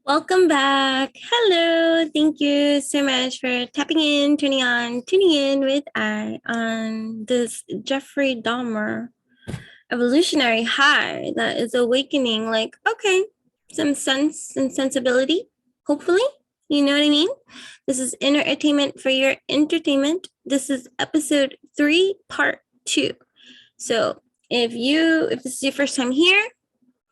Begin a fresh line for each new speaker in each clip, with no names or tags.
Welcome back. Hello. Thank you so much for tapping in, tuning in with I on this Jeffrey Dahmer evolutionary high that is awakening, like, okay, some sense and sensibility, hopefully. You know what I mean? This is entertainment for your entertainment. This is episode 3, part 2. So if this is your first time here,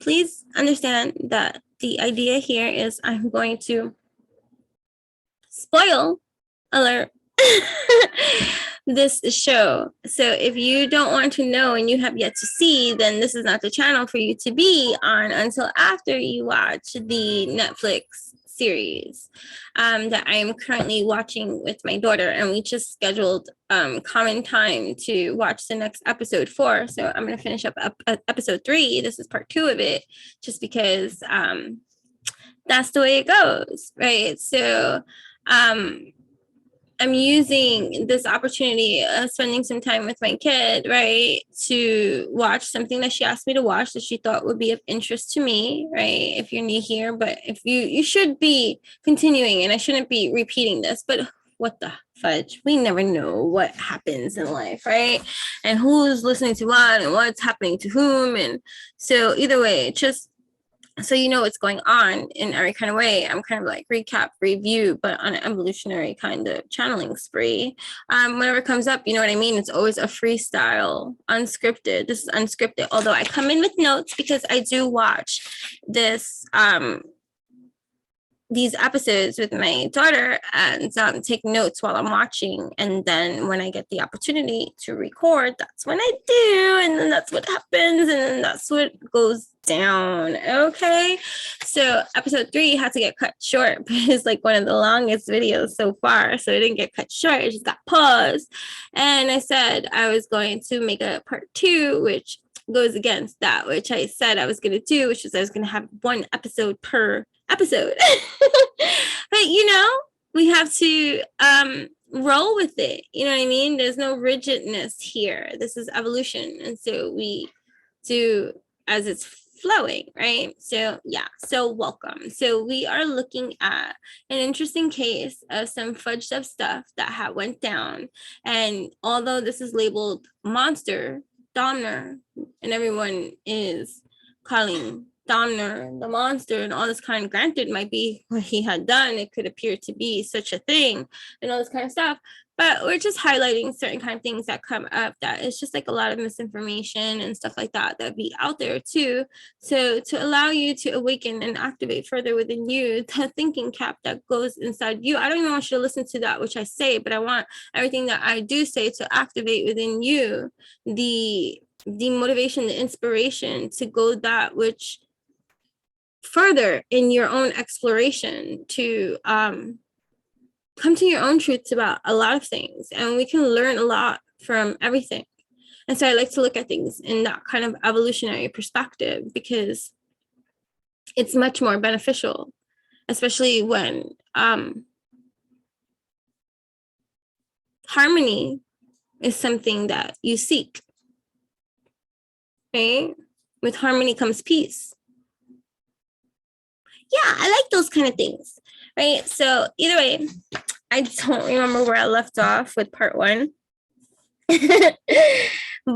please understand that the idea here is I'm going to spoil alert this show. So if you don't want to know and you have yet to see, then this is not the channel for you to be on until after you watch the Netflix series that I am currently watching with my daughter, and we just scheduled common time to watch the next episode 4. So I'm going to finish up episode 3. This is part 2 of it, just because that's the way it goes, right? So I'm using this opportunity of spending some time with my kid, right, to watch something that she asked me to watch that she thought would be of interest to me, right? If you're new here, but if you should be continuing, and I shouldn't be repeating this, but what the fudge? We never know what happens in life, right? And who's listening to what and what's happening to whom. And so either way, just so you know what's going on in every kind of way, I'm kind of like recap, review, but on an evolutionary kind of channeling spree. Whenever it comes up, you know what I mean? It's always a freestyle, unscripted. This is unscripted, although I come in with notes because I do watch these episodes with my daughter and take notes while I'm watching. And then when I get the opportunity to record, that's when I do. And then that's what happens. And then that's what goes down. Okay. So episode 3 had to get cut short, but it's like one of the longest videos so far. So it didn't get cut short. It just got paused. And I said I was going to make a part 2, which goes against that, which I said I was going to do, which is I was going to have 1 episode per episode. But we have to roll with it. You know what I mean? There's no rigidness here. This is evolution. And so we do as it's flowing, right? So yeah, so welcome. So we are looking at an interesting case of some fudged up stuff that went down. And although this is labeled monster, DAHMER, and everyone is calling DAHMER the monster and all this kind of, granted might be what he had done, it could appear to be such a thing and all this kind of stuff, but we're just highlighting certain kind of things that come up that it's just like a lot of misinformation and stuff like that be out there too. So to allow you to awaken and activate further within you the thinking cap that goes inside you. I don't even want you to listen to that which I say, but I want everything that I do say to activate within you the motivation, the inspiration to go that which further in your own exploration, to come to your own truths about a lot of things. And we can learn a lot from everything. And so I like to look at things in that kind of evolutionary perspective, because it's much more beneficial, especially when harmony is something that you seek, right? With harmony comes peace. Yeah, I like those kind of things, right? So either way, I don't remember where I left off with part 1. But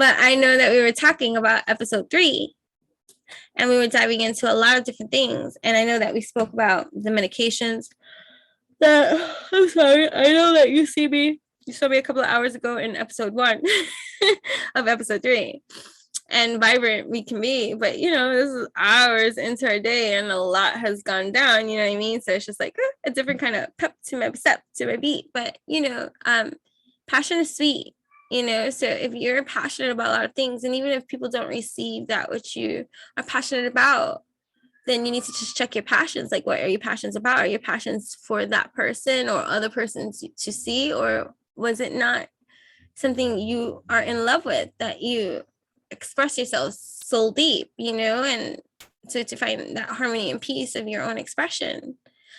I know that we were talking about episode 3, and we were diving into a lot of different things. And I know that we spoke about the medications. I'm sorry, I know that you saw me a couple of hours ago in episode 1 of episode 3. And vibrant we can be, but this is hours into our day and a lot has gone down, you know what I mean? So it's just like a different kind of pep to my step, to my beat. But passion is sweet, so if you're passionate about a lot of things, and even if people don't receive that which you are passionate about, then you need to just check your passions. Like, what are your passions about? Are your passions for that person or other persons to see, or was it not something you are in love with, that you express yourself so deep, and so to find that harmony and peace of your own expression.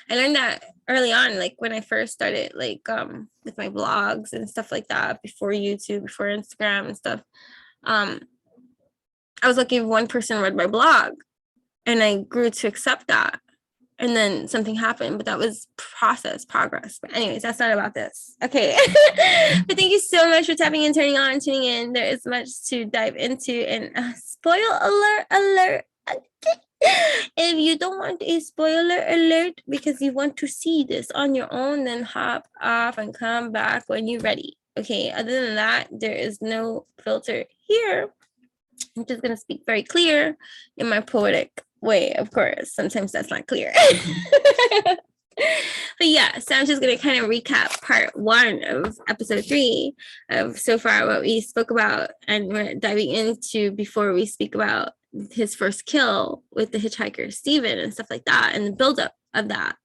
I learned that early on, like when I first started, like with my blogs and stuff like that, before YouTube, before Instagram and stuff. I was lucky if one person read my blog, and I grew to accept that. and then something happened, but that was progress. But anyways, that's not about this. Okay. But thank you so much for tapping in, turning on, and tuning in. There is much to dive into, and spoiler alert. Okay. If you don't want a spoiler alert because you want to see this on your own, then hop off and come back when you're ready. Okay. Other than that, there is no filter here. I'm just going to speak very clear in my poetic way, of course. Sometimes that's not clear. But yeah, so I'm just going to kind of recap part 1 of episode 3 of so far what we spoke about, and we're diving into before we speak about his first kill with the hitchhiker Steven and stuff like that, and the buildup of that,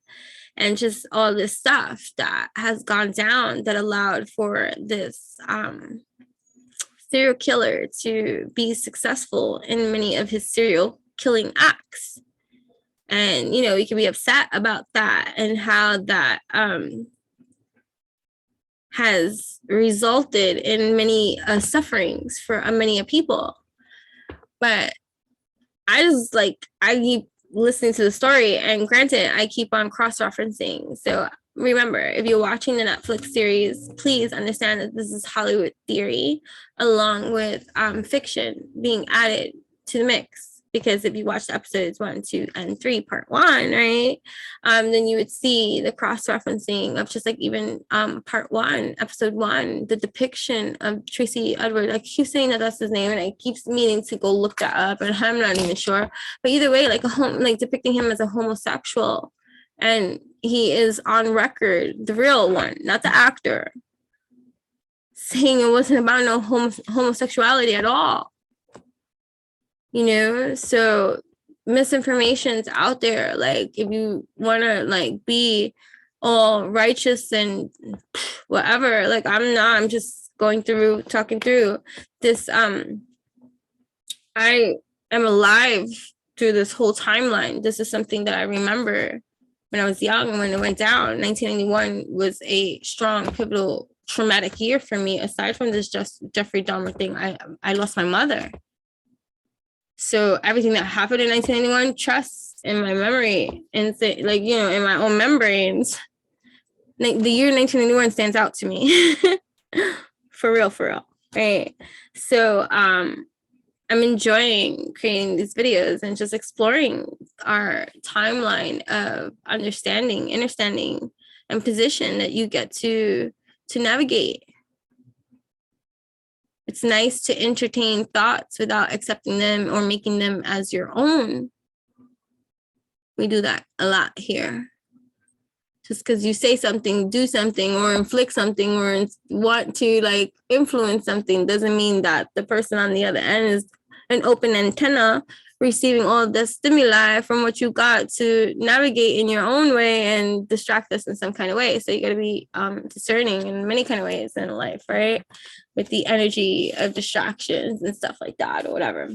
and just all this stuff that has gone down that allowed for this serial killer to be successful in many of his serial killing acts. And, you know, we can be upset about that and how that has resulted in many sufferings for many people. But I keep listening to the story, and granted, I keep on cross-referencing. So remember, if you're watching the Netflix series, please understand that this is Hollywood theory along with fiction being added to the mix. Because if you watch episodes 1, 2, and 3, part 1, right, then you would see the cross-referencing of just like even part 1, episode 1, the depiction of Tracy Edward. I keep saying that that's his name, and I keep meaning to go look that up, and I'm not even sure. But either way, like depicting him as a homosexual, and he is on record, the real one, not the actor, saying it wasn't about no homosexuality at all. You know, so misinformation's out there. Like, if you want to like be all righteous and whatever, like I'm not. I'm just talking through this. I am alive through this whole timeline. This is something that I remember when I was young, when it went down. 1991 was a strong, pivotal, traumatic year for me. Aside from this Jeffrey Dahmer thing, I lost my mother. So everything that happened in 1991, trust in my memory, and like, you know, in my own membranes, like the year 1991 stands out to me. for real, right? So I'm enjoying creating these videos and just exploring our timeline of understanding, and position that you get to navigate. It's nice to entertain thoughts without accepting them or making them as your own. We do that a lot here. Just because you say something, do something, or inflict something, or want to like influence something, doesn't mean that the person on the other end is an open antenna receiving all of the stimuli from what you got to navigate in your own way and distract us in some kind of way. So you got to be discerning in many kind of ways in life, right? With the energy of distractions and stuff like that, or whatever.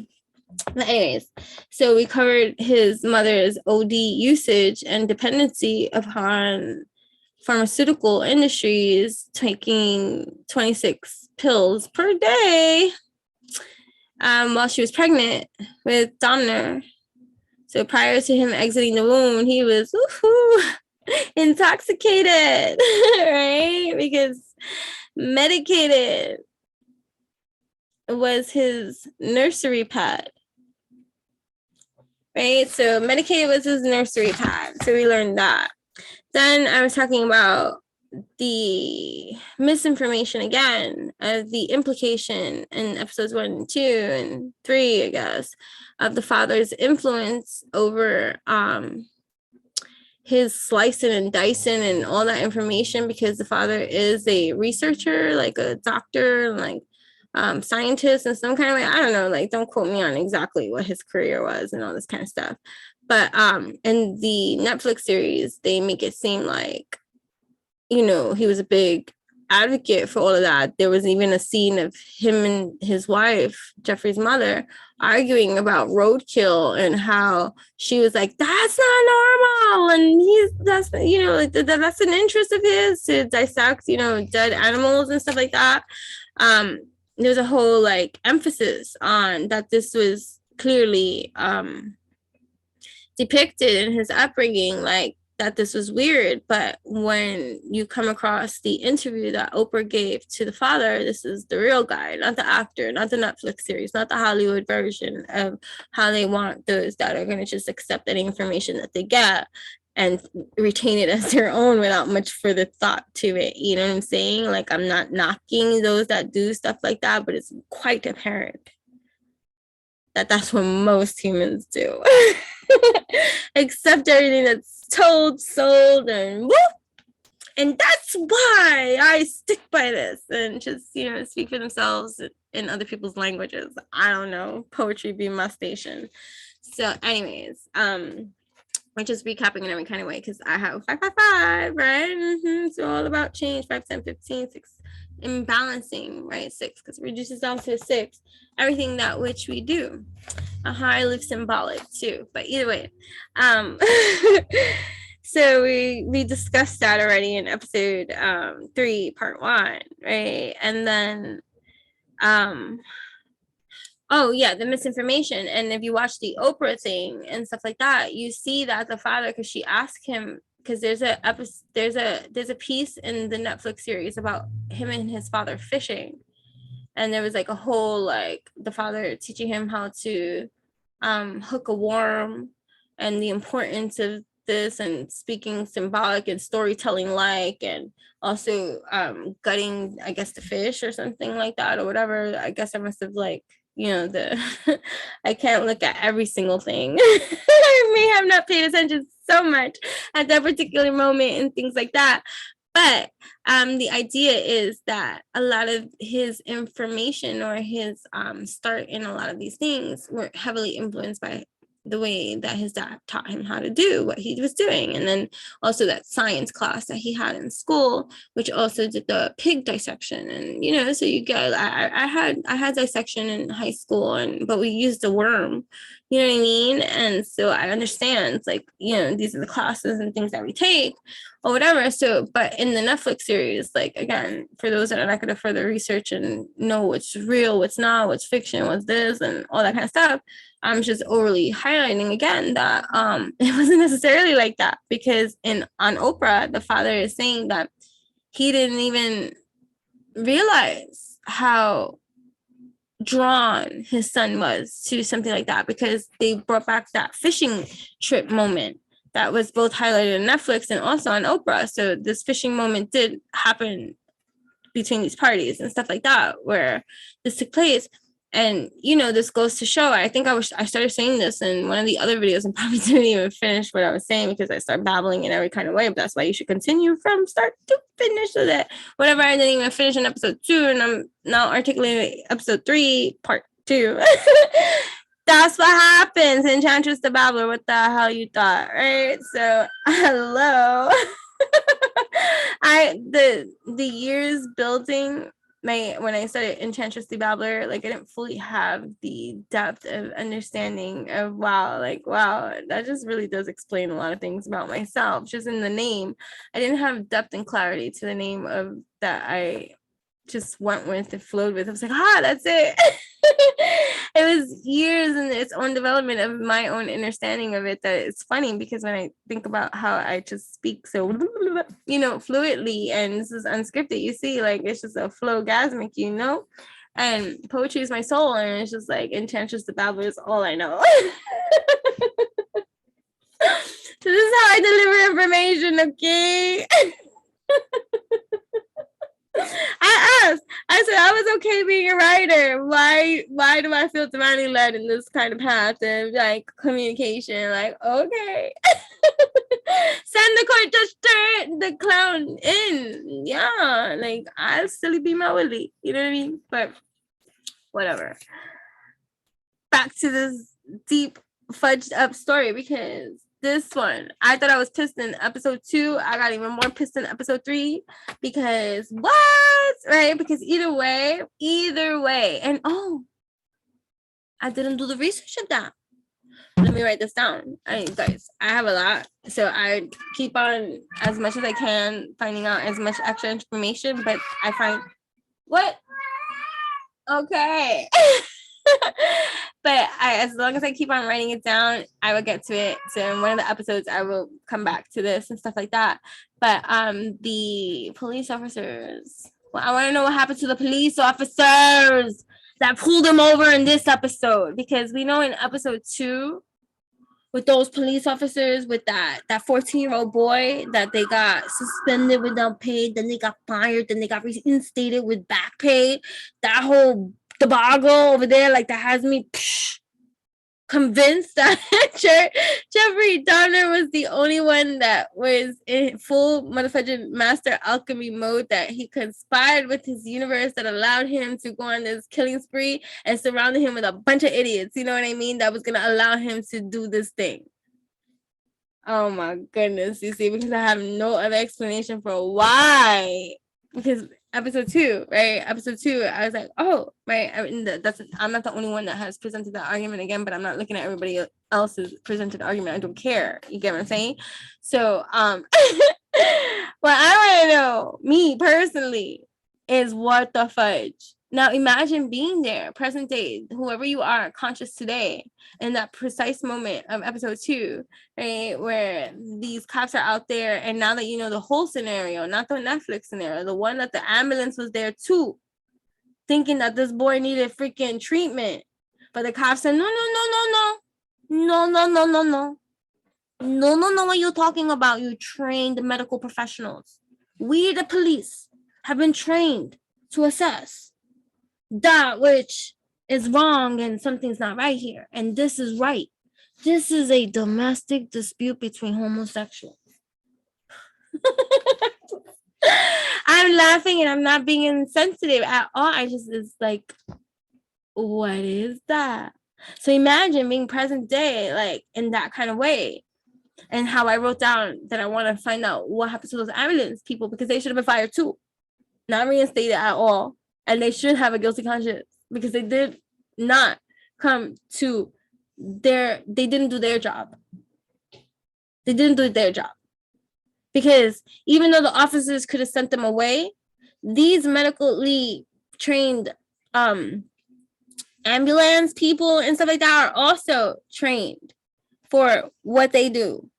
But anyways, so we covered his mother's OD usage and dependency upon pharmaceutical industries, taking 26 pills per day while she was pregnant with DAHMER. So prior to him exiting the womb, he was intoxicated, right? Because medicated was his nursery pad, right? So medicated was his nursery pad. So we learned that. Then I was talking about the misinformation again, of the implication in episodes 1 and 2 and 3, I guess, of the father's influence over his slicing and dicing and all that information, because the father is a researcher, like a doctor, like scientist in some kind of way. I don't know, like, don't quote me on exactly what his career was and all this kind of stuff. But in the Netflix series, they make it seem like, you know, he was a big advocate for all of that. There was even a scene of him and his wife, Jeffrey's mother, arguing about roadkill and how she was like, that's not normal. And that's an interest of his, to dissect, you know, dead animals and stuff like that. There's a whole like emphasis on that this was clearly depicted in his upbringing, like that this was weird. But when you come across the interview that Oprah gave to the father, this is the real guy, not the actor, not the Netflix series, not the Hollywood version of how they want those that are going to just accept any information that they get and retain it as their own without much further thought to it. You know what I'm saying? Like, I'm not knocking those that do stuff like that, but it's quite apparent that that's what most humans do. Accept everything that's told, sold, and whoop. And that's why I stick by this and just, you know, speak for themselves in other people's languages. I don't know, poetry be my station. So anyways, we're just recapping in every kind of way because I have 5, 5, 5, right? It's all about change, 5, 10, 15, 6, imbalancing, right? 6, because it reduces down to a 6. Everything that which we do. I live symbolic too, but either way. So we discussed that already in episode 3, part 1, right? And then oh yeah, the misinformation. And if you watch the Oprah thing and stuff like that, you see that the father, because she asked him, because there's a piece in the Netflix series about him and his father fishing, and there was like a whole, like, the father teaching him how to hook a worm and the importance of this, and speaking symbolic and storytelling like, and also gutting, I guess, the fish or something like that, or whatever. I guess I must have, like, you know, I can't look at every single thing. I may have not paid attention so much at that particular moment and things like that. But the idea is that a lot of his information or his start in a lot of these things were heavily influenced by the way that his dad taught him how to do what he was doing. And then also that science class that he had in school, which also did the pig dissection. And, you know, so you get, I had dissection in high school, but we used a worm, you know what I mean? And so I understand, it's like, you know, these are the classes and things that we take or whatever. So, but in the Netflix series, like, again, for those that are not going to further research and know what's real, what's not, what's fiction, what's this, and all that kind of stuff, I'm just overly highlighting again that it wasn't necessarily like that, because on Oprah, the father is saying that he didn't even realize how drawn his son was to something like that, because they brought back that fishing trip moment that was both highlighted on Netflix and also on Oprah. So this fishing moment did happen between these parties and stuff like that, where this took place. And, you know, this goes to show, I think I started saying this in one of the other videos and probably didn't even finish what I was saying because I started babbling in every kind of way, but that's why you should continue from start to finish, so that whatever I didn't even finish in episode 2 and I'm now articulating episode 3, part 2. That's what happens in Enchantress the Babbler. What the hell you thought, right? So, hello. The years building when I started Enchantress the Babbler, like, I didn't fully have the depth of understanding of wow, that just really does explain a lot of things about myself. Just in the name, I didn't have depth and clarity to the name of that I just went with and flowed with. I was like, that's it. It was years in its own development of my own understanding of it, that it's funny because when I think about how I just speak so, you know, fluidly, and this is unscripted, you see, like, it's just a flow-gasmic, you know, and poetry is my soul, and it's just like Enchantress the Babbler is all I know. So this is how I deliver information, okay? I said I was okay being a writer. Why do I feel divinely led in this kind of path of, like, communication? Like, okay. Send the court jester, the clown in. Yeah, like, I'll still be my Willie. You know what I mean? But whatever. Back to this deep fudged up story, because this one, I thought I was pissed in episode 2. I got even more pissed in episode 3 because what? Right? Because either way, and I didn't do the research of that. Let me write this down. Guys, I have a lot, so I keep on as much as I can finding out as much extra information, but I find what? Okay. But as long as I keep on writing it down, I will get to it. So in one of the episodes, I will come back to this and stuff like that. But the police officers. Well, I want to know what happened to the police officers that pulled him over in this episode, because we know in episode 2, with those police officers, with that 14-year-old boy, that they got suspended without pay, then they got fired, then they got reinstated with back pay. That whole debacle over there, like, that has me convinced that Jeffrey Dahmer was the only one that was in full motherfucking master alchemy mode, that he conspired with his universe that allowed him to go on this killing spree and surrounded him with a bunch of idiots, you know what I mean, that was going to allow him to do this thing. Oh my goodness, you see, because I have no other explanation for why. Because episode 2, right? Episode 2, I was like, oh, right. I mean, I'm not the only one that has presented that argument again, but I'm not looking at everybody else's presented argument. I don't care. You get what I'm saying? So, what I want to know, me personally, is what the fudge. Now, imagine being there, present day, whoever you are, conscious today, in that precise moment of episode 2, right, where these cops are out there, and now that you know the whole scenario, not the Netflix scenario, the one that the ambulance was there too, thinking that this boy needed freaking treatment, but the cops said, no, what you're talking about, you trained medical professionals. We, the police, have been trained to assess that which is wrong and something's not right here, and this is right. This is a domestic dispute between homosexuals. I'm laughing and I'm not being insensitive at all. I just, it's like, what is that? So imagine being present day, like, in that kind of way. And how I wrote down that I want to find out what happened to those ambulance people, because they should have been fired too, not reinstated at all. And they should have a guilty conscience, because they did not come to they didn't do their job. They didn't do their job. Because even though the officers could have sent them away, these medically trained ambulance people and stuff like that are also trained for what they do.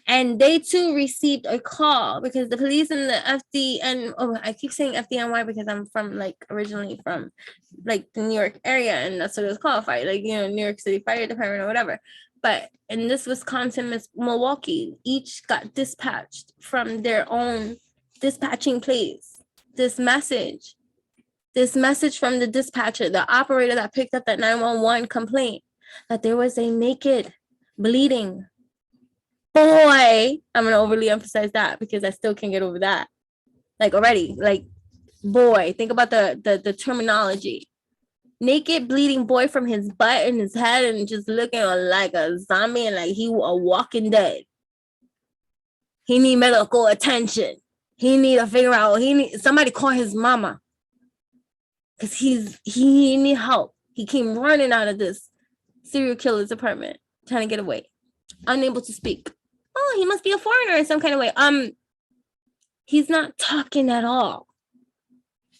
And they too received a call, because the police and the FDN, I keep saying FDNY because I'm from, like, originally from, like, the New York area, and that's what it was qualified, like, you know, New York City Fire Department or whatever. But in this Wisconsin, Milwaukee, each got dispatched from their own dispatching place. This message from the dispatcher, the operator that picked up that 911 complaint, that there was a naked, bleeding boy. I'm gonna overly emphasize that because I still can't get over that. Like, already, like, boy, think about the terminology. Naked, bleeding boy from his butt and his head, and just looking like a zombie, and like he was walking dead. He need medical attention. He need to figure out. Somebody call his mama, because he need help. He came running out of this serial killer's apartment, trying to get away, unable to speak. Oh, he must be a foreigner in some kind of way. He's not talking at all.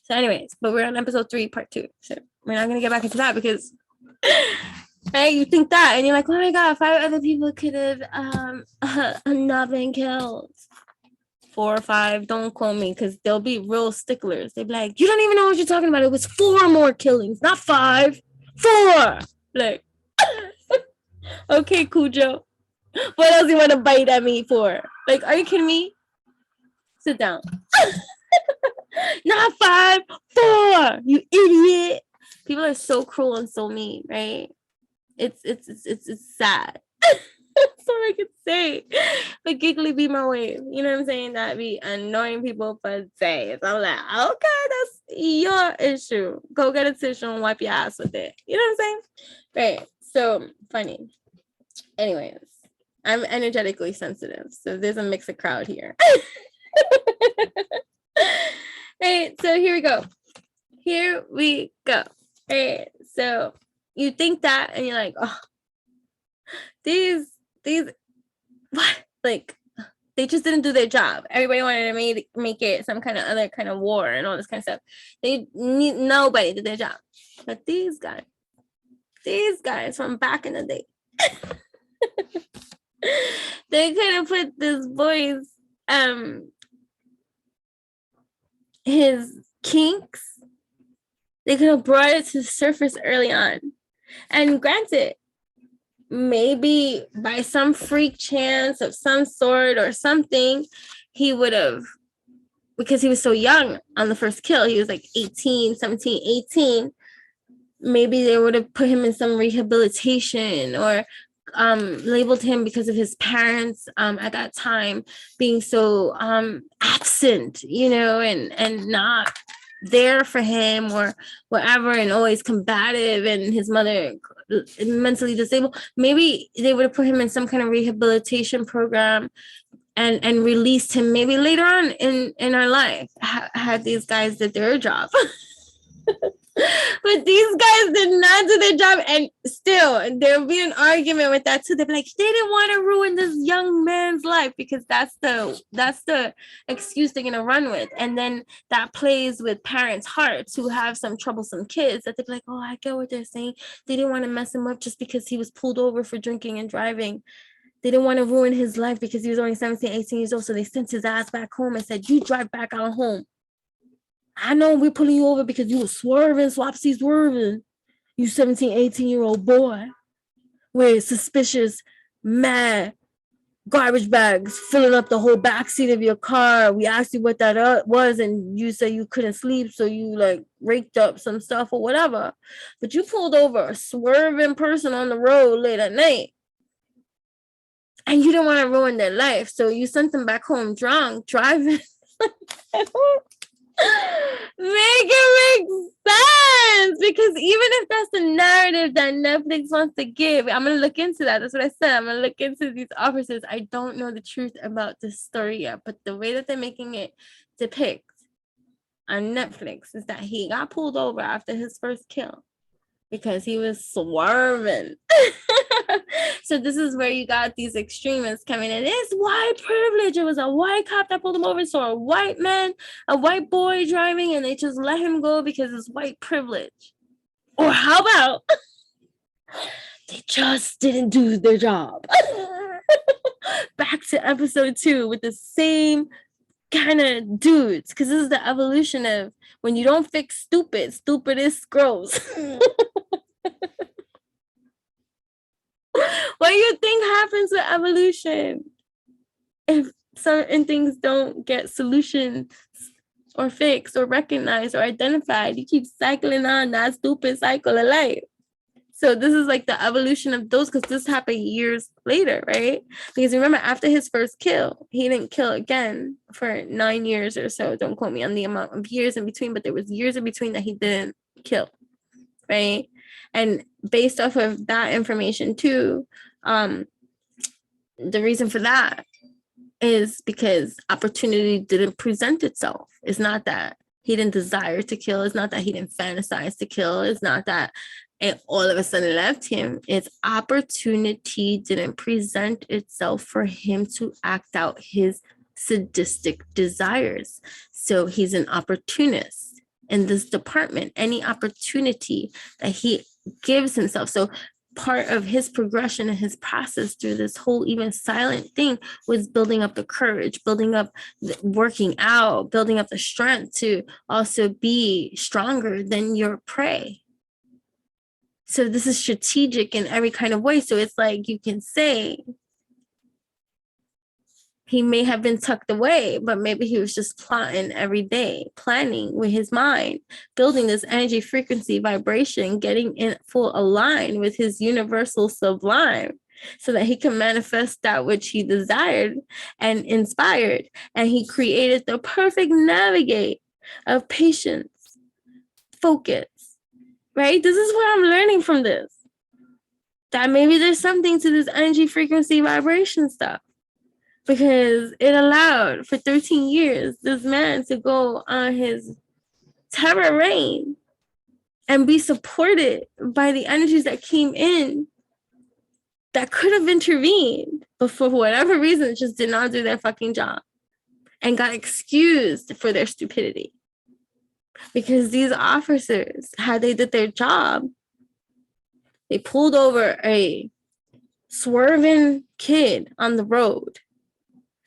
So anyways, but we're on episode 3, part 2. So we're not going to get back into that, because, right, you think that, and you're like, oh my God, 5 other people could have not been killed. 4 or 5, don't call me, because they'll be real sticklers. They'll be like, you don't even know what you're talking about. It was 4 more killings, not 5. 4! Like, okay, Cujo. What else you want to bite at me for? Like, are you kidding me? Sit down. Not 5, 4, you idiot. People are so cruel and so mean, right? It's sad. That's all I can say. But giggly be my way. You know what I'm saying? That be annoying people for days. I'm like, okay, that's your issue. Go get a tissue and wipe your ass with it. You know what I'm saying? Right. So funny. Anyways, I'm energetically sensitive, so there's a mixed crowd here. Right, so here we go. Right, so you think that, and you're like, oh, these what, like, they just didn't do their job. Everybody wanted to make it some kind of other kind of war and all this kind of stuff. Nobody did their job, but these guys, These guys from back in the day. They could have put this boy's his kinks, they could have brought it to the surface early on. And granted, maybe by some freak chance of some sort or something, he would have, because he was so young on the first kill, he was like 18, 17, 18. Maybe they would have put him in some rehabilitation or labeled him because of his parents at that time being so absent, you know, and not there for him or whatever, and always combative, and his mother mentally disabled. Maybe they would have put him in some kind of rehabilitation program and released him maybe later on in our life, had these guys did their job. But these guys did not do their job, and still there'll be an argument with that too. They'll be like, they didn't want to ruin this young man's life, because that's the excuse they're gonna run with. And then that plays with parents' hearts who have some troublesome kids, that they're like, oh, I get what they're saying. They didn't want to mess him up just because he was pulled over for drinking and driving. They didn't want to ruin his life because he was only 17, 18 years old. So they sent his ass back home and said, you drive back out home. I know we're pulling you over because you were swerving, swerving. You 17, 18-year-old boy with suspicious, mad garbage bags filling up the whole backseat of your car. We asked you what that was, and you said you couldn't sleep, so you like raked up some stuff or whatever. But you pulled over a swerving person on the road late at night, and you didn't want to ruin their life, so you sent them back home drunk, driving. Make it make sense, because even if that's the narrative that Netflix wants to give, I'm gonna look into that. That's what I said. I'm gonna look into these officers. I don't know the truth about this story yet, but the way that they're making it depict on Netflix is that he got pulled over after his first kill because he was swerving. So this is where you got these extremists coming in. It's white privilege. It was a white cop that pulled him over. So a white man, a white boy driving, and they just let him go because it's white privilege. Or how about they just didn't do their job? Back to episode 2 with the same kind of dudes, because this is the evolution of when you don't fix stupid, stupid is gross. What do you think happens with evolution if certain things don't get solutions or fixed or recognized or identified? You keep cycling on that stupid cycle of life. So this is like the evolution of those, because this happened years later, right? Because remember, after his first kill, he didn't kill again for 9 years or so. Don't quote me on the amount of years in between, but there was years in between that he didn't kill, right? And based off of that information too, the reason for that is because opportunity didn't present itself. It's not that he didn't desire to kill. It's not that he didn't fantasize to kill. It's not that it all of a sudden left him. It's opportunity didn't present itself for him to act out his sadistic desires. So he's an opportunist in this department. Any opportunity that he gives himself. So part of his progression and his process through this whole even silent thing was building up the courage, building up working out, building up the strength to also be stronger than your prey. So this is strategic in every kind of way. So it's like you can say he may have been tucked away, but maybe he was just plotting every day, planning with his mind, building this energy, frequency, vibration, getting in full align with his universal sublime so that he can manifest that which he desired and inspired. And he created the perfect navigate of patience, focus, right? This is what I'm learning from this. That maybe there's something to this energy, frequency, vibration stuff. Because it allowed for 13 years this man to go on his terror reign and be supported by the energies that came in that could have intervened, but for whatever reason just did not do their fucking job and got excused for their stupidity. Because these officers, had they did their job, They pulled over a swerving kid on the road.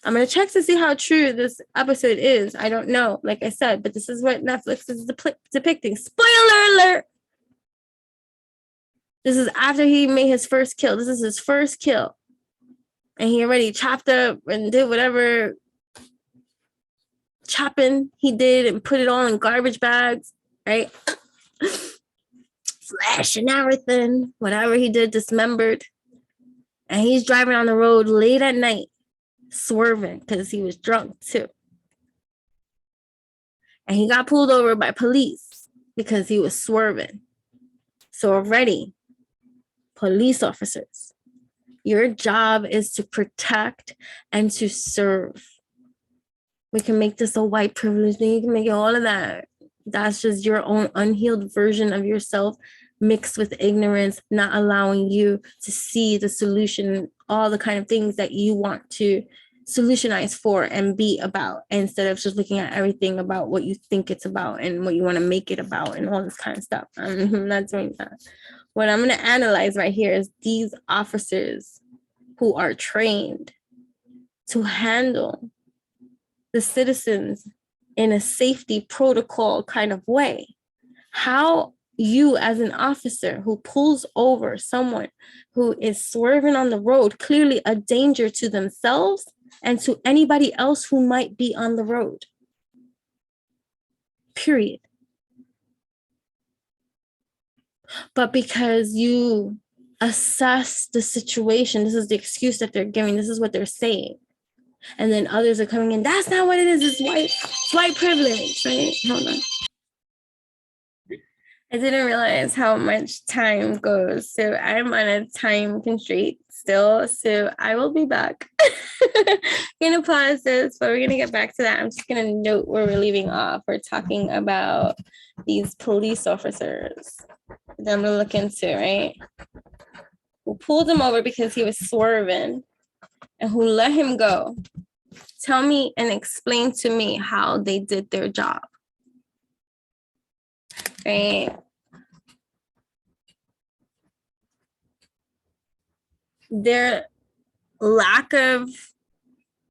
I'm going to check to see how true this episode is. I don't know, like I said, but this is what Netflix is depicting. Spoiler alert! This is after he made his first kill. This is his first kill. And he already chopped up and did whatever chopping he did and put it all in garbage bags, right? Flesh and everything. Whatever he did, dismembered. And he's driving on the road late at night, swerving because he was drunk too. And he got pulled over by police because he was swerving. So already, police officers, your job is to protect and to serve. We can make this a white privilege thing. You can make it all of that. That's just your own unhealed version of yourself mixed with ignorance, not allowing you to see the solution, all the kind of things that you want to solutionize for and be about, instead of just looking at everything about what you think it's about and what you want to make it about and all this kind of stuff. I'm not doing that. What I'm going to analyze right here is these officers who are trained to handle the citizens in a safety protocol kind of way. How you as an officer who pulls over someone who is swerving on the road, clearly a danger to themselves and to anybody else who might be on the road. Period. But because you assess the situation, this is the excuse that they're giving, this is what they're saying. And then others are coming in, that's not what it is, it's white privilege, right? Hold on. I didn't realize how much time goes. So I'm on a time constraint still. So I will be back. Gonna pause this, but we're gonna get back to that. I'm just gonna note where we're leaving off. We're talking about these police officers that I'm gonna look into, right? Who pulled him over because he was swerving and who let him go. Tell me and explain to me how they did their job. Right? Their lack of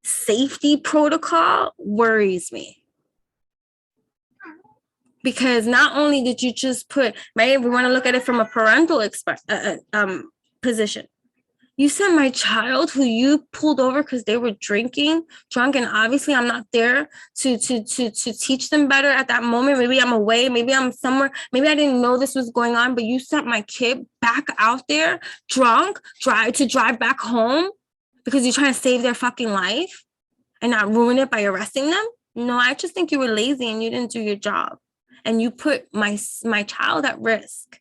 safety protocol worries me. Because not only did you just put, right, we want to look at it from a parental position. You sent my child who you pulled over because they were drunk, and obviously I'm not there to teach them better at that moment. Maybe I'm away, maybe I'm somewhere, maybe I didn't know this was going on, but you sent my kid back out there drunk, drive back home because you're trying to save their fucking life and not ruin it by arresting them? No, I just think you were lazy and you didn't do your job. And you put my child at risk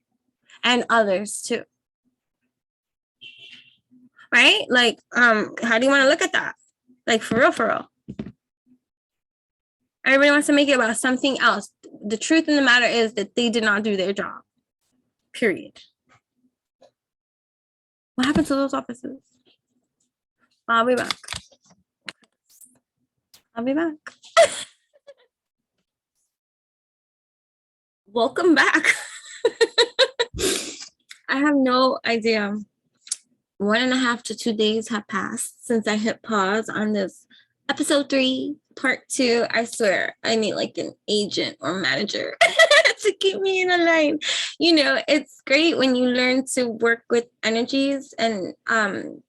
and others too. Right? Like, how do you want to look at that? Like, for real. Everybody wants to make it about something else. The truth of the matter is that they did not do their job. Period. What happened to those officers? I'll be back. Welcome back. I have no idea. 1.5 to 2 days have passed since I hit pause on this episode 3, part 2. I swear I need like an agent or manager to keep me in a line. You know, it's great when you learn to work with energies and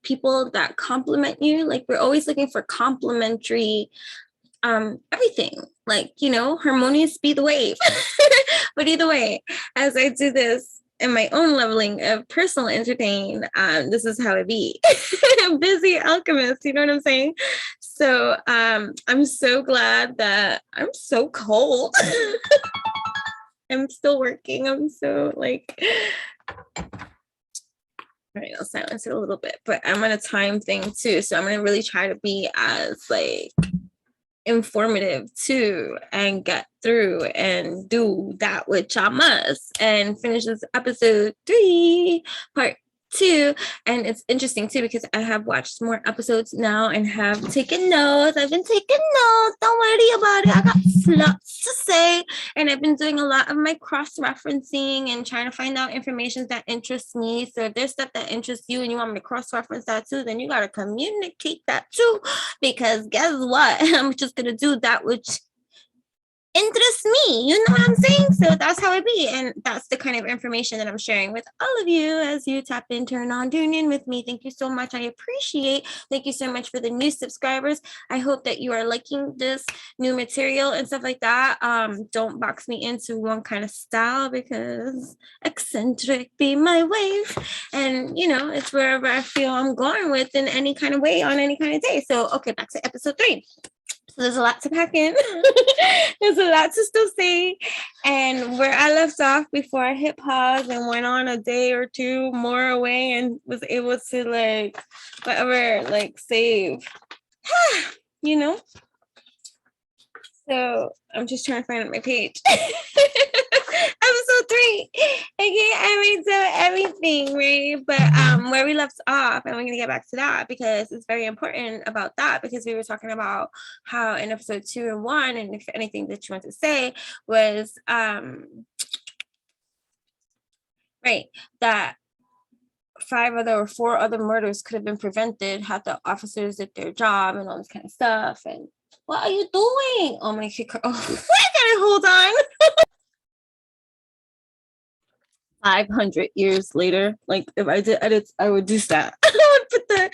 people that complement you. Like, we're always looking for complementary everything, like, you know, harmonious be the wave. But either way, as I do this in my own leveling of personal entertain, this is how it be. Busy alchemist, you know what I'm saying? So I'm so glad that I'm so cold. I'm still working. I'm so like, all right, I'll silence it a little bit, but I'm on a time thing too. So I'm gonna really try to be as like informative too and get through and do that which I must and finish this episode 3 part too. And it's interesting too because I have watched more episodes now and have taken notes. I've been taking notes. Don't worry about it. I got lots to say. And I've been doing a lot of my cross-referencing and trying to find out information that interests me. So if there's stuff that interests you and you want me to cross-reference that too, then you got to communicate that too. Because guess what? I'm just going to do that which interests me, you know what I'm saying? So that's how it be, and that's the kind of information that I'm sharing with all of you as you tap in, turn on, tune in with me. Thank you so much. I appreciate. Thank you so much for the new subscribers. I hope that you are liking this new material and stuff like that. Don't box me into one kind of style because eccentric be my wave, and you know it's wherever I feel I'm going with in any kind of way on any kind of day. So okay, back to episode 3. So there's a lot to pack in. There's a lot to still say. And where I left off before I hit pause and went on a day or two more away and was able to like, whatever, like save, you know? So I'm just trying to find out my page. Episode 3. Okay, I made so everything, right? But where we left off, and we're gonna get back to that because it's very important about that because we were talking about how in episode 2 and 1, and if anything that you want to say was right, that 4 other murders could have been prevented had the officers did their job and all this kind of stuff. And what are you doing? Oh my god! Oh, wait, gotta hold on. 500 years later, like if I did edits, I would do that. I would put that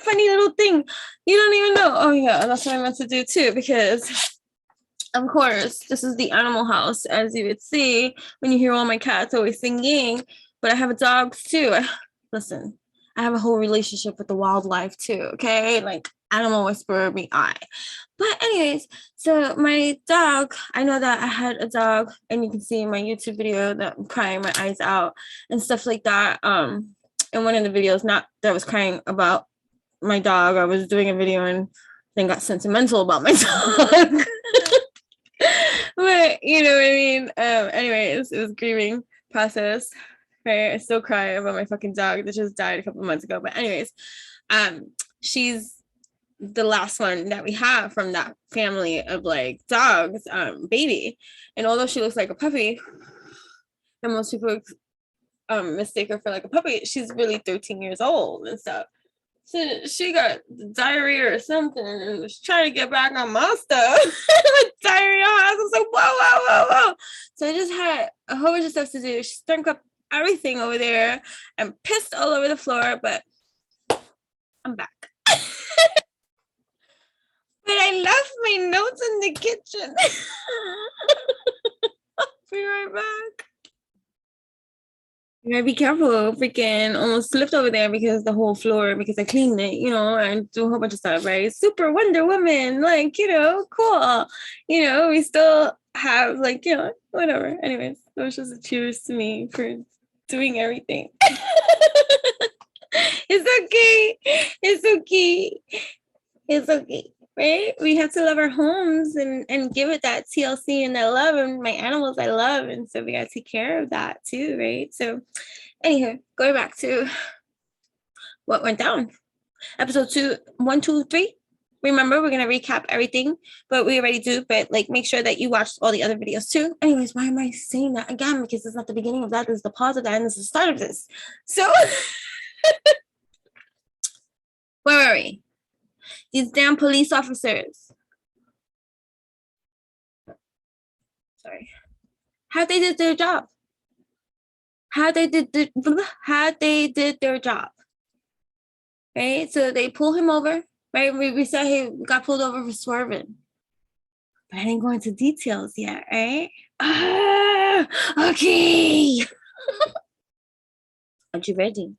funny little thing. You don't even know. Oh yeah, that's what I meant to do too, because of course this is the animal house, as you would see when you hear all my cats always singing. But I have dogs too. Listen, I have a whole relationship with the wildlife too. Okay, like animal whisperer me I. But anyways, so my dog, I know that I had a dog, and you can see in my YouTube video that I'm crying my eyes out and stuff like that. In one of the videos, not that I was crying about my dog, I was doing a video and then got sentimental about my dog. But you know what I mean? Anyways, it was grieving process. Right? I still cry about my fucking dog that just died a couple of months ago. But anyways, she's the last one that we have from that family of like dogs, baby. And although she looks like a puppy, and most people mistake her for like a puppy, she's really 13 years old and stuff. So she got diarrhea or something and was trying to get back on my stuff. Diarrhea. I was like, whoa. So I just had a whole bunch of stuff to do. She stunk up everything over there and pissed all over the floor, but I'm back. But I left my notes in the kitchen. I'll be right back. You gotta be careful. Freaking almost slipped over there because the whole floor, because I cleaned it, you know, and do a whole bunch of stuff, right? Super Wonder Woman, like, you know, cool. You know, we still have like, you know, whatever. Anyways, that was just a cheers to me for doing everything. It's okay. It's okay. It's okay. Right? We have to love our homes and give it that TLC and that love, and my animals I love, and so we gotta take care of that too, right? So anyhow, going back to what went down. Episode 2, 1, 2, 3. Remember, we're gonna recap everything, but we already do, but like make sure that you watched all the other videos too. Anyways, why am I saying that again? Because it's not the beginning of that, this is the pause of that, and this is the start of this. So where were we? These damn police officers. Sorry. How they did their job. How they did their job. Right? So they pull him over. Right? We said he got pulled over for swerving. But I didn't go into details yet, right? Okay. Are you ready?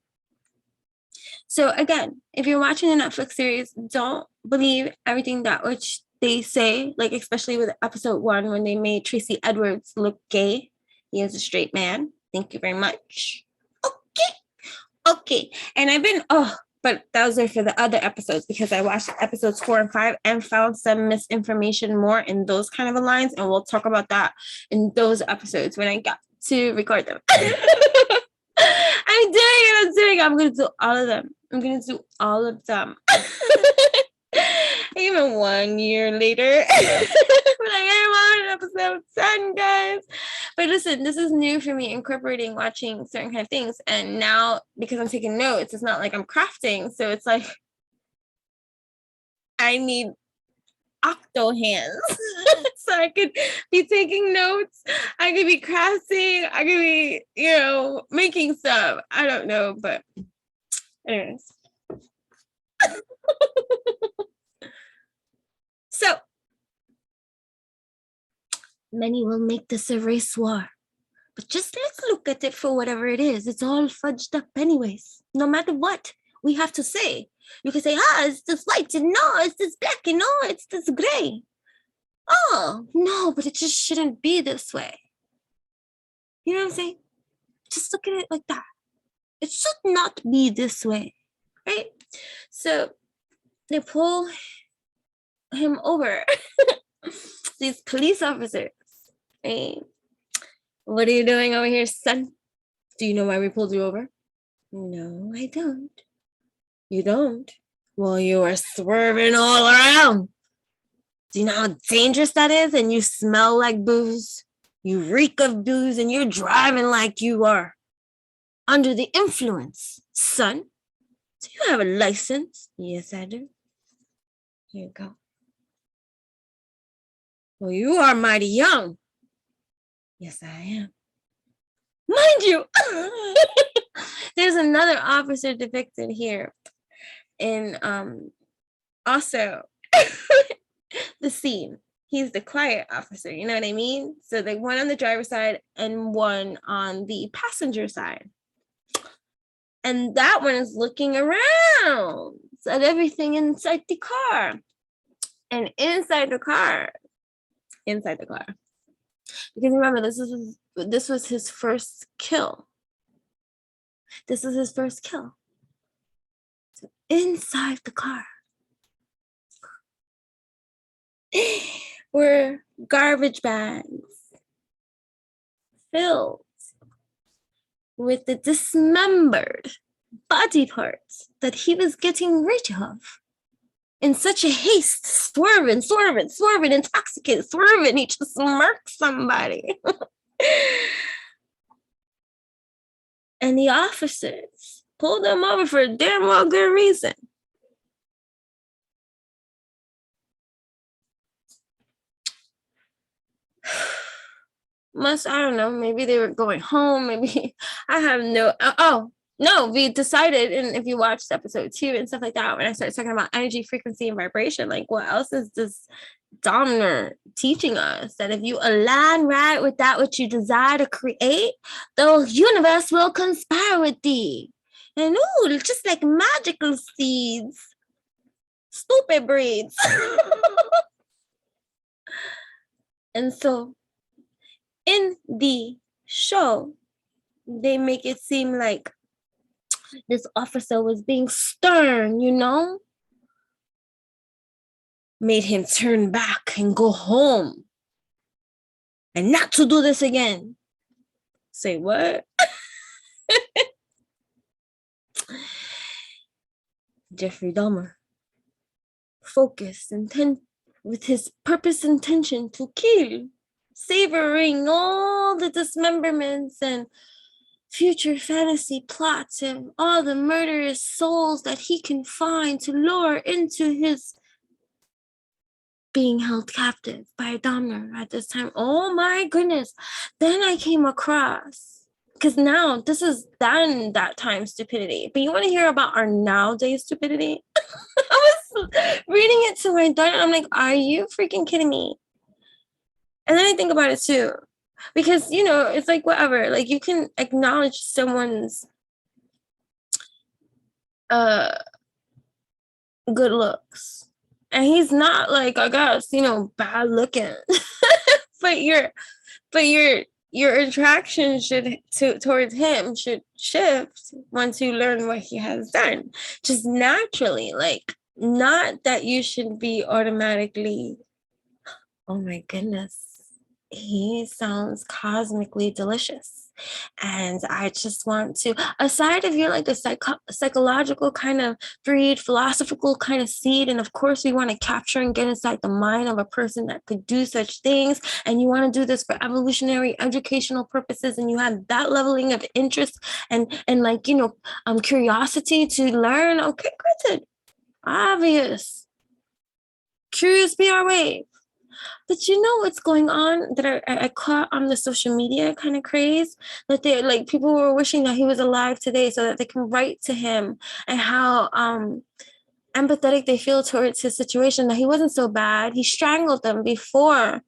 So again, if you're watching a Netflix series, don't believe everything that which they say, like especially with episode 1 when they made Tracy Edwards look gay. He is a straight man. Thank you very much. Okay. And I've been, but that was there for the other episodes because I watched episodes 4 and 5 and found some misinformation more in those kind of lines. And we'll talk about that in those episodes when I got to record them. I'm doing it. I'm gonna do all of them. I'm gonna do all of them. Even 1 year later. When I am on episode 10, guys. But listen, this is new for me, incorporating watching certain kind of things. And now, because I'm taking notes, it's not like I'm crafting. So it's like I need octo hands. So I could be taking notes. I could be crafting. I could be, making stuff. I don't know, but anyways. So many will make this a race war, but just let's look at it for whatever it is. It's all fudged up anyways. No matter what we have to say, you can say, it's this white, and no, it's this black, and no, it's this gray. Oh, no, but it just shouldn't be this way. You know what I'm saying? Just look at it like that. It should not be this way, right? So they pull him over. These police officers. Hey, what are you doing over here, son? Do you know why we pulled you over? No, I don't. You don't? Well, you are swerving all around. Do you know how dangerous that is? And you smell like booze. You reek of booze, and you're driving like you are under the influence, son. Do you have a license? Yes, I do. Here you go. Well, you are mighty young. Yes, I am. Mind you, there's another officer depicted here in also the scene. He's the quiet officer, you know what I mean? So like one on the driver's side and one on the passenger side. And that one is looking around at everything inside the car. And inside the car. Because remember, this was his first kill. This is his first kill. So inside the car were garbage bags filled with the dismembered body parts that he was getting rid of in such a haste, swerving, intoxicated, swerving. He just smirked somebody. And the officers pulled him over for a damn well good reason. I don't know, maybe they were going home, maybe, I have no, no, we decided, and if you watched episode 2 and stuff like that, when I started talking about energy, frequency, and vibration, like what else is this DAHMER teaching us? That if you align right with that which you desire to create, the universe will conspire with thee. And just like magical seeds, stupid breeds. And so in the show, they make it seem like this officer was being stern, made him turn back and go home and not to do this again. Say what? Jeffrey Dahmer focused with his purpose intention to kill, savoring all the dismemberments and future fantasy plots and all the murderous souls that he can find to lure into his being held captive by Dahmer at this time. Oh my goodness. Then I came across, because now this is then that time stupidity. But you want to hear about our nowadays stupidity? I was reading it to my daughter. I'm like, are you freaking kidding me? And then I think about it too. Because, it's like whatever. Like you can acknowledge someone's good looks. And he's not like, I guess, bad looking. but your attraction towards him should shift once you learn what he has done. Just naturally, like, not that you should be automatically, oh my goodness, he sounds cosmically delicious. And I just want to, aside if you're like a psychological kind of breed, philosophical kind of seed, and of course we want to capture and get inside the mind of a person that could do such things, and you want to do this for evolutionary educational purposes, and you have that leveling of interest and like, you know, curiosity to learn, okay, granted, obvious. Curious be our way. But you know what's going on that I caught on the social media kind of craze? That they like people were wishing that he was alive today so that they can write to him, and how empathetic they feel towards his situation, that he wasn't so bad. He strangled them before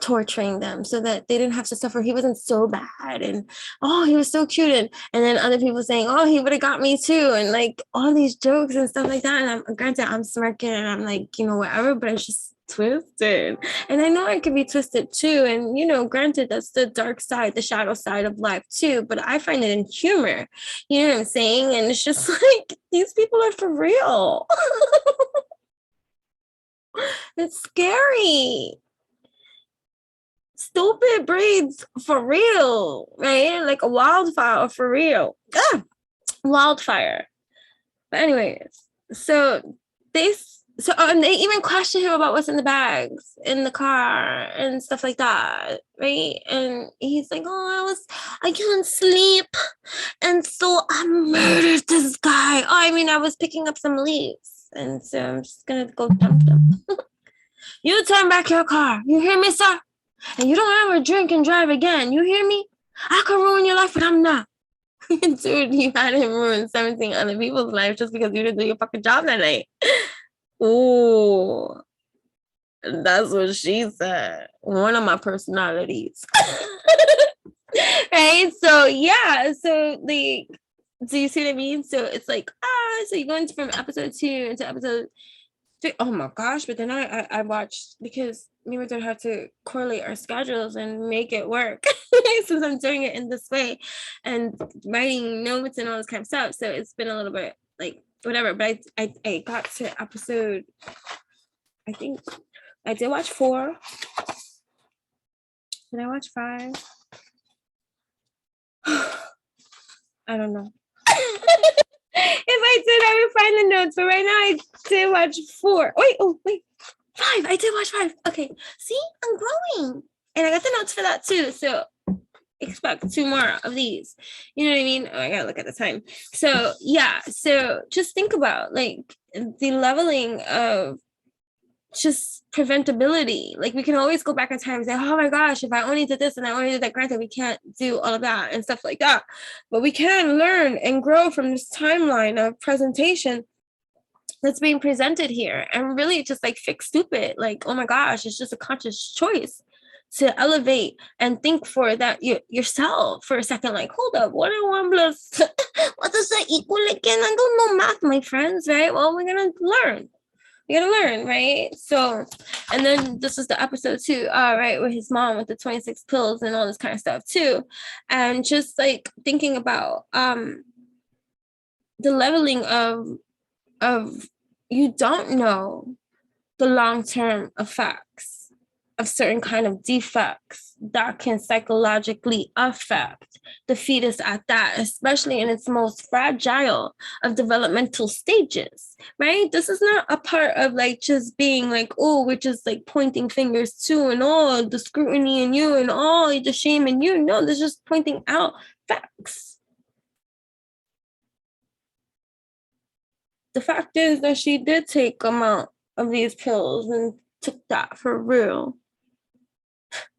torturing them so that they didn't have to suffer. He wasn't so bad, and oh, he was so cute, and then other people saying, oh, he would have got me too, and like all these jokes and stuff like that. And granted, I'm smirking and I'm like, you know, whatever, but it's just twisted, and I know I can be twisted too, and you know, granted, that's the dark side, the shadow side of life too, but I find it in humor, you know what I'm saying? And it's just like, these people are for real. It's scary. Stupid breeds for real, right? Like a wildfire for real. Wildfire. But anyways, so and they even questioned him about what's in the bags in the car and stuff like that, right? And he's like, oh, I couldn't sleep, and so I murdered this guy. Oh, I mean, I was picking up some leaves, and so I'm just gonna go dump them. You turn back your car. You hear me, sir? And you don't ever drink and drive again. You hear me? I could ruin your life, but I'm not. Dude, you had him ruin 17 other people's lives just because you didn't do your fucking job that night. Ooh, that's what she said. One of my personalities. Right? So yeah, so like, do you see what I mean? So it's like, so you're going from episode 2 into episode 3. Oh my gosh, but then I watched, because me and my daughter have to correlate our schedules and make it work since I'm doing it in this way and writing notes and all this kind of stuff. So it's been a little bit like whatever, but I got to episode, I think I did watch 4. Did I watch 5? I don't know. If I did, I would find the notes, but right now I did watch 4. Wait, 5. I did watch 5. Okay, see, I'm growing, and I got the notes for that too. So expect 2 more of these. You know what I mean? Oh, I gotta look at the time. So yeah, so just think about like the leveling of just preventability. Like we can always go back in time and say, oh my gosh, if I only did this and I only did that. Granted, we can't do all of that and stuff like that, but we can learn and grow from this timeline of presentation that's being presented here, and really just like fix stupid. Like, oh my gosh, it's just a conscious choice to elevate and think for that yourself for a second. Like, hold up, 1 and 1 plus what does that equal again? I don't know math, my friends, right? Well, we're gonna learn. You gotta learn, right? So, and then this is the episode 2, right, with his mom with the 26 pills and all this kind of stuff too, and just like thinking about the leveling of you don't know the long-term effects of certain kind of defects that can psychologically affect the fetus at that, especially in its most fragile of developmental stages, right? This is not a part of like just being like, oh, we're just like pointing fingers to and all the scrutiny in you and all the shame in you. No, this is just pointing out facts. The fact is that she did take amount of these pills and took that for real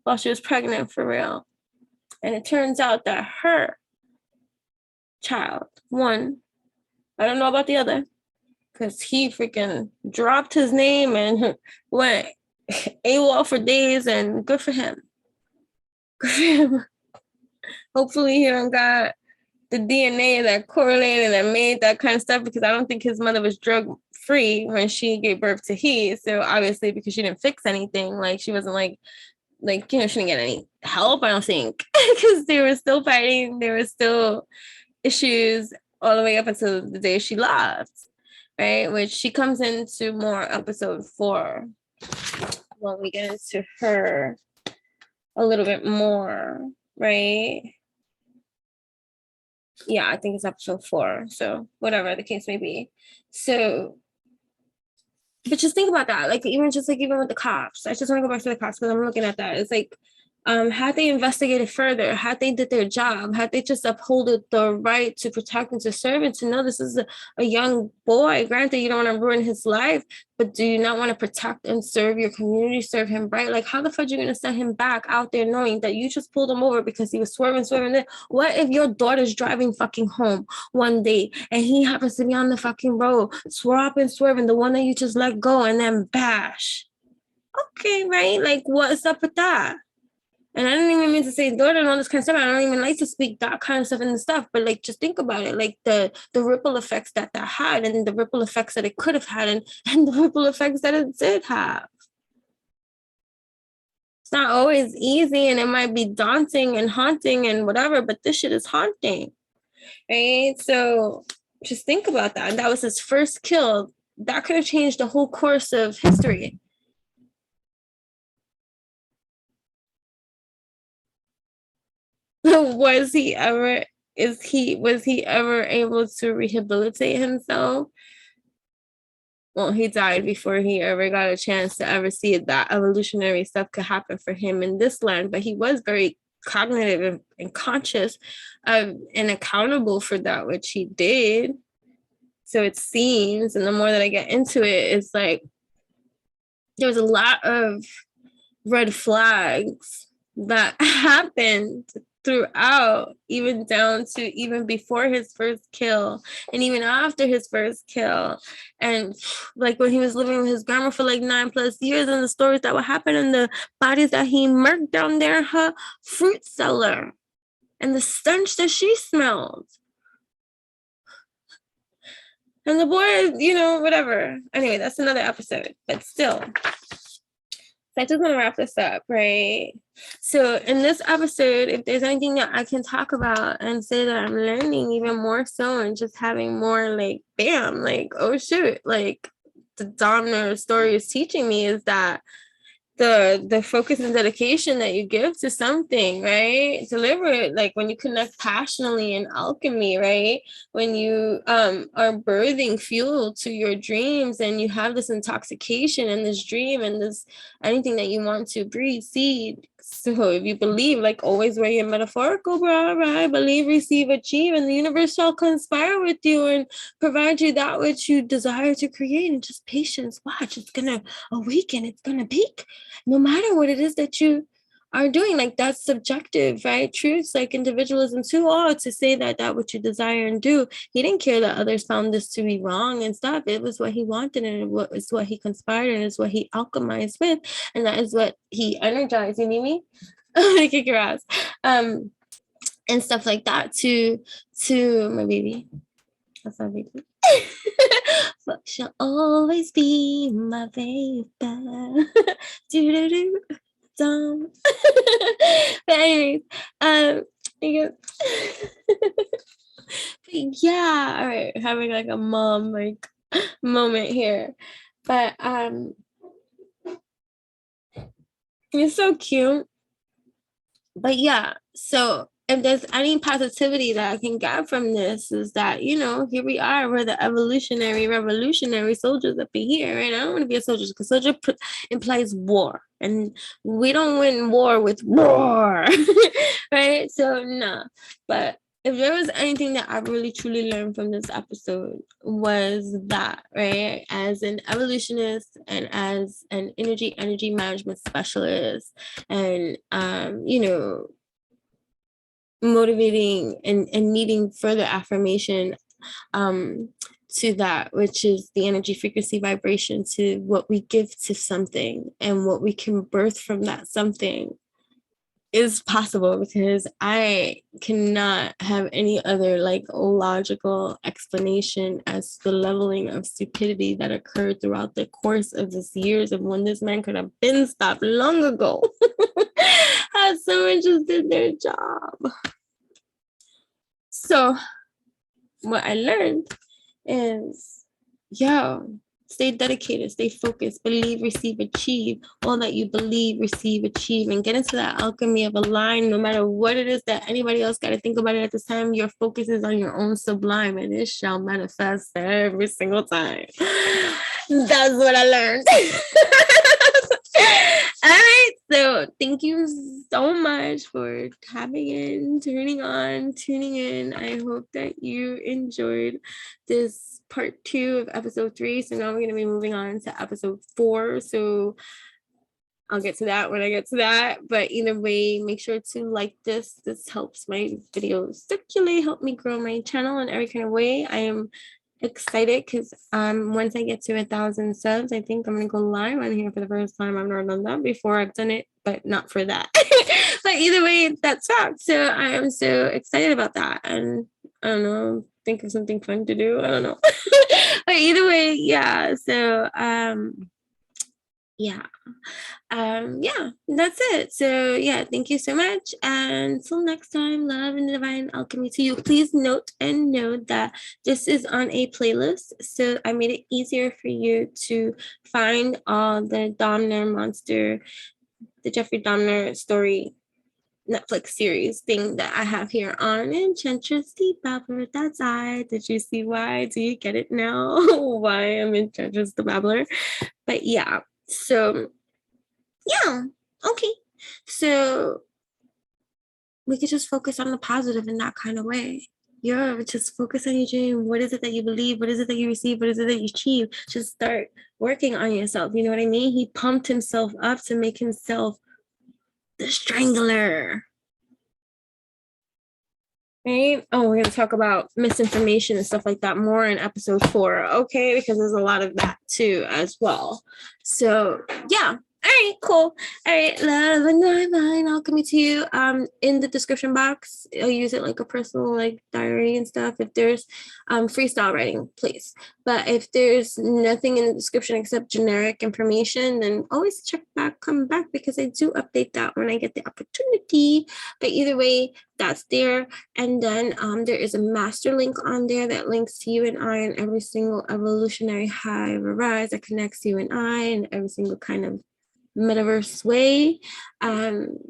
while she was pregnant for real. And it turns out that her child, one, I don't know about the other, because he freaking dropped his name and went AWOL for days, and good for him. Good for him. Hopefully he don't got the DNA that correlated and made that kind of stuff, because I don't think his mother was drug free when she gave birth to he. So obviously, because she didn't fix anything, like she wasn't like, you know, she didn't get any help, I don't think, because they were still fighting. There were still issues all the way up until the day she left, right? Which she comes into more episode 4 when we get into her a little bit more. right? Yeah, I think it's episode 4. So whatever the case may be. So, but just think about that. Like even with the cops, I just want to go back to the cops because I'm looking at that. It's like, had they investigated further, had they did their job, had they just upholded the right to protect and to serve and to know this is a young boy, granted you don't want to ruin his life, but do you not want to protect and serve your community, serve him right? Like how the fuck are you going to send him back out there knowing that you just pulled him over because he was swerving? What if your daughter's driving fucking home one day and he happens to be on the fucking road, swerving, the one that you just let go and then bash? Okay, right? Like what's up with that? And I don't even mean to say daughter and all this kind of stuff. I don't even like to speak that kind of stuff and stuff. But like, just think about it, like the ripple effects that had, and the ripple effects that it could have had, and the ripple effects that it did have. It's not always easy, and it might be daunting and haunting and whatever. But this shit is haunting, right? So just think about that. And that was his first kill. That could have changed the whole course of history. Was he ever able to rehabilitate himself? Well, he died before he ever got a chance to ever see that evolutionary stuff could happen for him in this land. But he was very cognitive and conscious and accountable for that which he did. So it seems, and the more that I get into it, it's like there was a lot of red flags that happened throughout, even down to even before his first kill and even after his first kill, and like when he was living with his grandma for like 9+ years, and the stories that would happen and the bodies that he murked down there in her fruit cellar and the stench that she smelled. And the boy, whatever. Anyway, that's another episode, but still. I just want to wrap this up, right? So in this episode, if there's anything that I can talk about and say that I'm learning even more so, and just having more like, bam, like, oh shoot, like the DAHMER story is teaching me, is that the focus and dedication that you give to something, right? Deliver it, like when you connect passionately in alchemy, right? When you are birthing fuel to your dreams, and you have this intoxication and this dream and this anything that you want to breed seed. So if you believe, like always wear your metaphorical bra, right? Believe, receive, achieve, and the universe shall conspire with you and provide you that which you desire to create. And just patience, watch, it's gonna awaken, it's gonna peak, no matter what it is that you are doing. Like that's subjective, right? Truths like individualism too, to say that what you desire and do, he didn't care that others found this to be wrong and stuff. It was what he wanted, and it was what he conspired, and it's what he alchemized with, and that is what he energized. You need me? I kick your ass. And stuff like that to my baby. That's my baby. But she'll always be my baby. Do. But anyways, because but yeah, all right, having like a mom like moment here, but it's so cute. But yeah, so if there's any positivity that I can get from this, is that, here we are, we're the revolutionary soldiers up in here, right? I don't want to be a soldier because soldier implies war, and we don't win war with war, right? So no, but if there was anything that I really truly learned from this episode, was that, right, as an evolutionist and as an energy management specialist, and motivating and needing further affirmation to that, which is the energy frequency vibration, to what we give to something and what we can birth from that something, is possible, because I cannot have any other like logical explanation as to the leveling of stupidity that occurred throughout the course of this years, and when this man could have been stopped long ago had someone just did their job. So what I learned is, Stay dedicated, stay focused, believe, receive, achieve. All that you believe, receive, achieve, and get into that alchemy of a line. No matter what it is that anybody else got to think about it at this time, your focus is on your own sublime, and it shall manifest every single time. That's what I learned. All right, so thank you so much for tuning in. I hope that you enjoyed this part 2 of episode 3. So now we're going to be moving on to episode 4. So I'll get to that when I get to that. But either way, make sure to like this. This helps my videos circulate, help me grow my channel in every kind of way. I am excited because once I get to 1,000 subs, I think I'm gonna go live on here for the first time. I've never done that before. I've done it, but not for that. But either way, that's fact. So I am so excited about that, and I don't know, think of something fun to do. I don't know. But either way, yeah. So yeah, that's it. So yeah, thank you so much, and until next time, love and divine alchemy to you. Please note and know that this is on a playlist, so I made it easier for you to find all the Dahmer monster, the Jeffrey Dahmer story Netflix series thing that I have here on Enchantress the Babbler. That's I. Did you see why? Do you get it now? Why I'm Enchantress the Babbler? But yeah, so yeah, okay. So we could just focus on the positive in that kind of way. Yeah, just focus on your dream. What is it that you believe? What is it that you receive? What is it that you achieve? Just start working on yourself. You know what I mean? He pumped himself up to make himself the strangler. Right? Oh, we're going to talk about misinformation and stuff like that more in episode 4, okay? Because there's a lot of that too as well. So, yeah. All right, cool. All right, love and divine alchemy to you. In the description box, I'll use it like a personal like diary and stuff. If there's freestyle writing, please. But if there's nothing in the description except generic information, then always come back because I do update that when I get the opportunity. But either way, that's there. And then there is a master link on there that links to you and I and every single evolutionary high or rise that connects you and I and every single kind of metaverse way.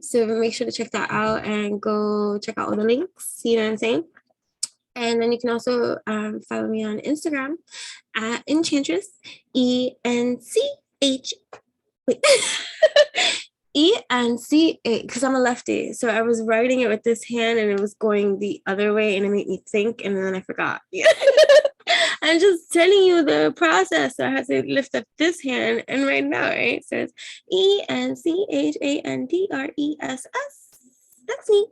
So make sure to check that out and go check out all the links. You know what I'm saying? And then you can also follow me on Instagram at Enchantress, ENCH. Wait. ENCH, because I'm a lefty. So I was writing it with this hand and it was going the other way and it made me think and then I forgot. I'm just telling you the process. So I had to lift up this hand and right now, right? So it's ENCHANDRESS. That's me.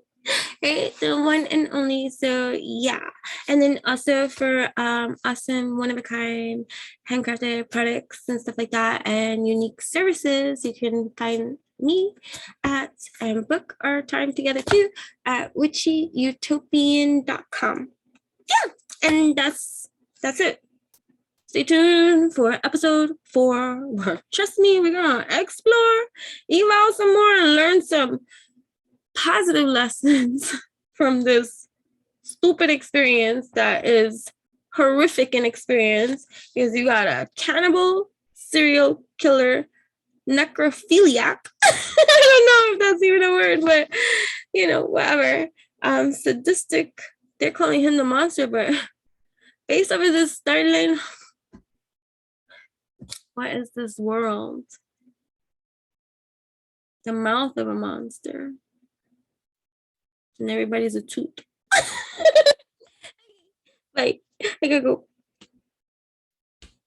Right, the one and only. So yeah, and then also for awesome one-of-a-kind handcrafted products and stuff like that and unique services, you can find me at book our time together too at witchyutopian.com. Yeah, and that's it. Stay tuned for episode 4. Trust me, we're gonna explore, evolve some more, and learn some positive lessons from this stupid experience that is horrific in experience because you got a cannibal, serial killer, necrophiliac. I don't know if that's even a word, but you know, whatever. Sadistic. They're calling him the monster, but based off of this storyline, what is this world? The mouth of a monster. And everybody's a toot. Like, I gotta go.